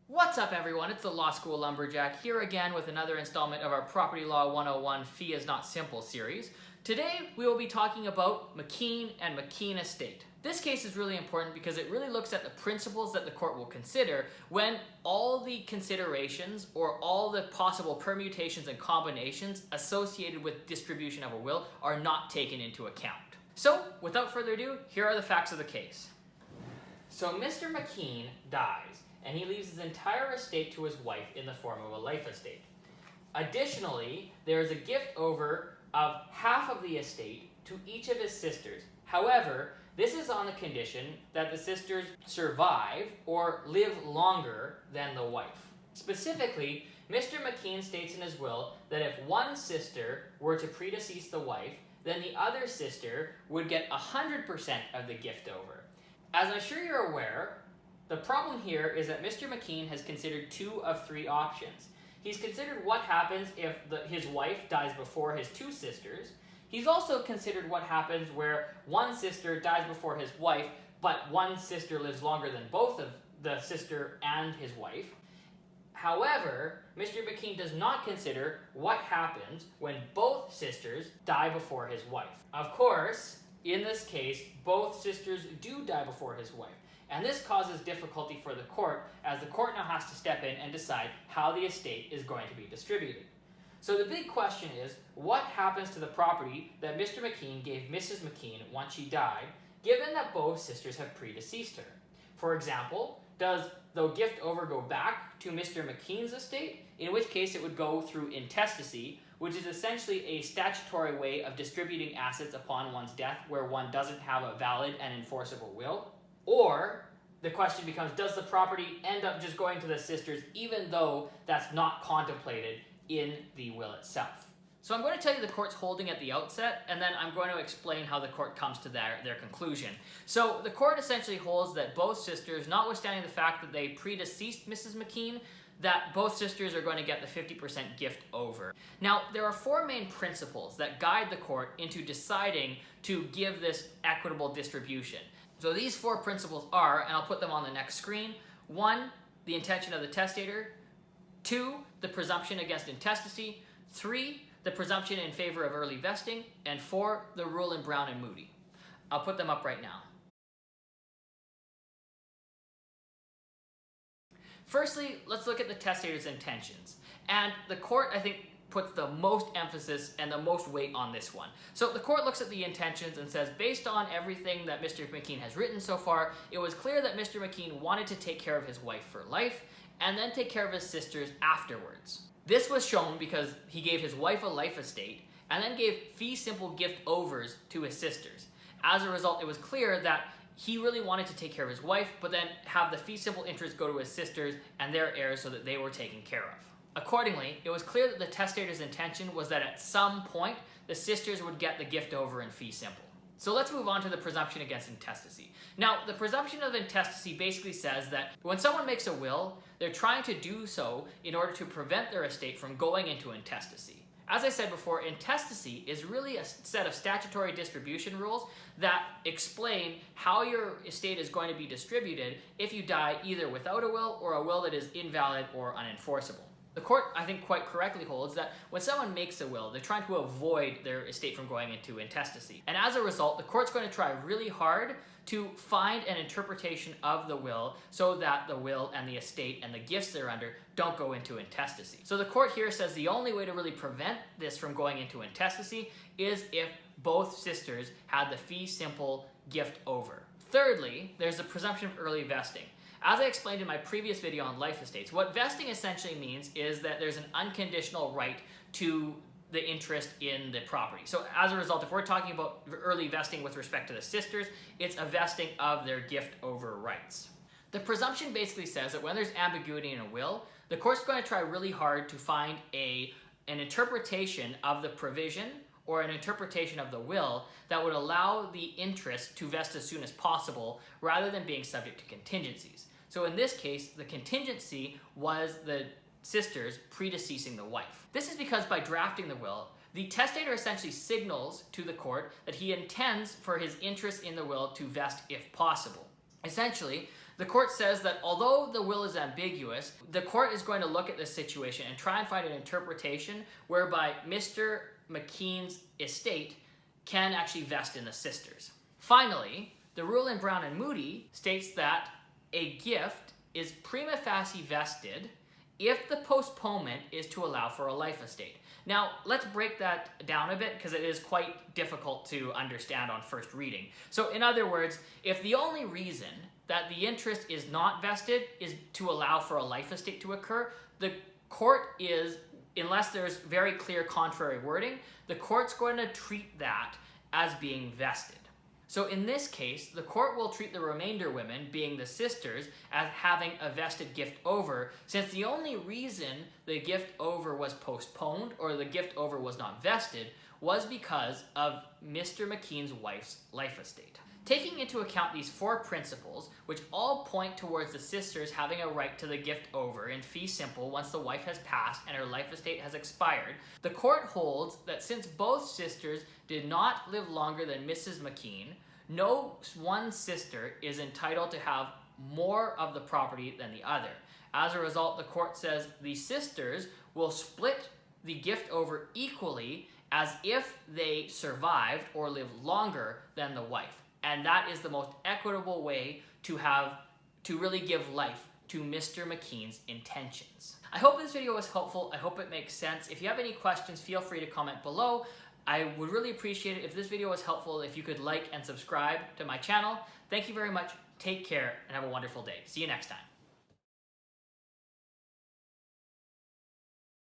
What's up, everyone? It's the Law School Lumberjack here again with another installment of our Property Law 101 Fee is Not Simple series. Today we will be talking about McKeen and McKeen Estate. This case is really important because it really looks at the principles that the court will consider when all the considerations or all the possible permutations and combinations associated with distribution of a will are not taken into account. So, without further ado, here are the facts of the case. So Mr. McKeen dies, and he leaves his entire estate to his wife in the form of a life estate. Additionally, there is a gift over of half of the estate to each of his sisters. However, this is on the condition that the sisters survive or live longer than the wife. Specifically, Mr. McKeen states in his will that if one sister were to predecease the wife, then the other sister would get 100% of the gift over. As I'm sure you're aware, the problem here is that Mr. McKeen has considered two of three options. He's considered what happens if his wife dies before his two sisters. He's also considered what happens where one sister dies before his wife, but one sister lives longer than both of the sister and his wife. However, Mr. McKeen does not consider what happens when both sisters die before his wife. Of course, in this case, both sisters do die before his wife. And this causes difficulty for the court, as the court now has to step in and decide how the estate is going to be distributed. So the big question is, what happens to the property that Mr. McKeen gave Mrs. McKeen once she died, given that both sisters have predeceased her? For example, does the gift over go back to Mr. McKeen's estate, in which case it would go through intestacy, which is essentially a statutory way of distributing assets upon one's death where one doesn't have a valid and enforceable will? Or the question becomes, does the property end up just going to the sisters even though that's not contemplated in the will itself? So I'm going to tell you the court's holding at the outset, and then I'm going to explain how the court comes to their conclusion. So the court essentially holds that both sisters, notwithstanding the fact that they predeceased Mrs. McKeen, that both sisters are going to get the 50% gift over. Now, there are four main principles that guide the court into deciding to give this equitable distribution. So these four principles are, and I'll put them on the next screen: 1, the intention of the testator; 2, the presumption against intestacy; 3, the presumption in favor of early vesting; and 4, the rule in Brown and Moody. I'll put them up right now. Firstly, let's look at the testator's intentions. And the court, I think, puts the most emphasis and the most weight on this one. So the court looks at the intentions and says, based on everything that Mr. McKeen has written so far, it was clear that Mr. McKeen wanted to take care of his wife for life and then take care of his sisters afterwards. This was shown because he gave his wife a life estate and then gave fee simple gift overs to his sisters. As a result, it was clear that he really wanted to take care of his wife, but then have the fee simple interest go to his sisters and their heirs so that they were taken care of. Accordingly, it was clear that the testator's intention was that at some point, the sisters would get the gift over in fee simple. So let's move on to the presumption against intestacy. Now, the presumption of intestacy basically says that when someone makes a will, they're trying to do so in order to prevent their estate from going into intestacy. As I said before, intestacy is really a set of statutory distribution rules that explain how your estate is going to be distributed if you die either without a will or a will that is invalid or unenforceable. The court, I think, quite correctly holds that when someone makes a will, they're trying to avoid their estate from going into intestacy. And as a result, the court's going to try really hard to find an interpretation of the will so that the will and the estate and the gifts they're under don't go into intestacy. So the court here says the only way to really prevent this from going into intestacy is if both sisters had the fee simple gift over. Thirdly, there's the presumption of early vesting. As I explained in my previous video on life estates, what vesting essentially means is that there's an unconditional right to the interest in the property. So as a result, if we're talking about early vesting with respect to the sisters, it's a vesting of their gift over rights. The presumption basically says that when there's ambiguity in a will, the court's going to try really hard to find an interpretation of the provision or an interpretation of the will that would allow the interest to vest as soon as possible rather than being subject to contingencies. So in this case, the contingency was the sisters predeceasing the wife. This is because by drafting the will, the testator essentially signals to the court that he intends for his interest in the will to vest if possible. Essentially, the court says that although the will is ambiguous, the court is going to look at this situation and try and find an interpretation whereby Mr. McKeen's estate can actually vest in the sisters. Finally, the rule in Brown and Moody states that a gift is prima facie vested if the postponement is to allow for a life estate. Now, let's break that down a bit because it is quite difficult to understand on first reading. So in other words, if the only reason that the interest is not vested is to allow for a life estate to occur, the court is, unless there's very clear contrary wording, the court's going to treat that as being vested. So in this case, the court will treat the remainder women, being the sisters, as having a vested gift over, since the only reason the gift over was postponed or the gift over was not vested was because of Mr. McKeen's wife's life estate. Taking into account these four principles, which all point towards the sisters having a right to the gift over in fee simple once the wife has passed and her life estate has expired, the court holds that since both sisters did not live longer than Mrs. McKeen, no one sister is entitled to have more of the property than the other. As a result, the court says the sisters will split the gift over equally as if they survived or lived longer than the wife. And that is the most equitable way to really give life to Mr. McKeen's intentions. I hope this video was helpful. I hope it makes sense. If you have any questions, feel free to comment below. I would really appreciate it if this video was helpful, if you could like and subscribe to my channel. Thank you very much. Take care and have a wonderful day. See you next time.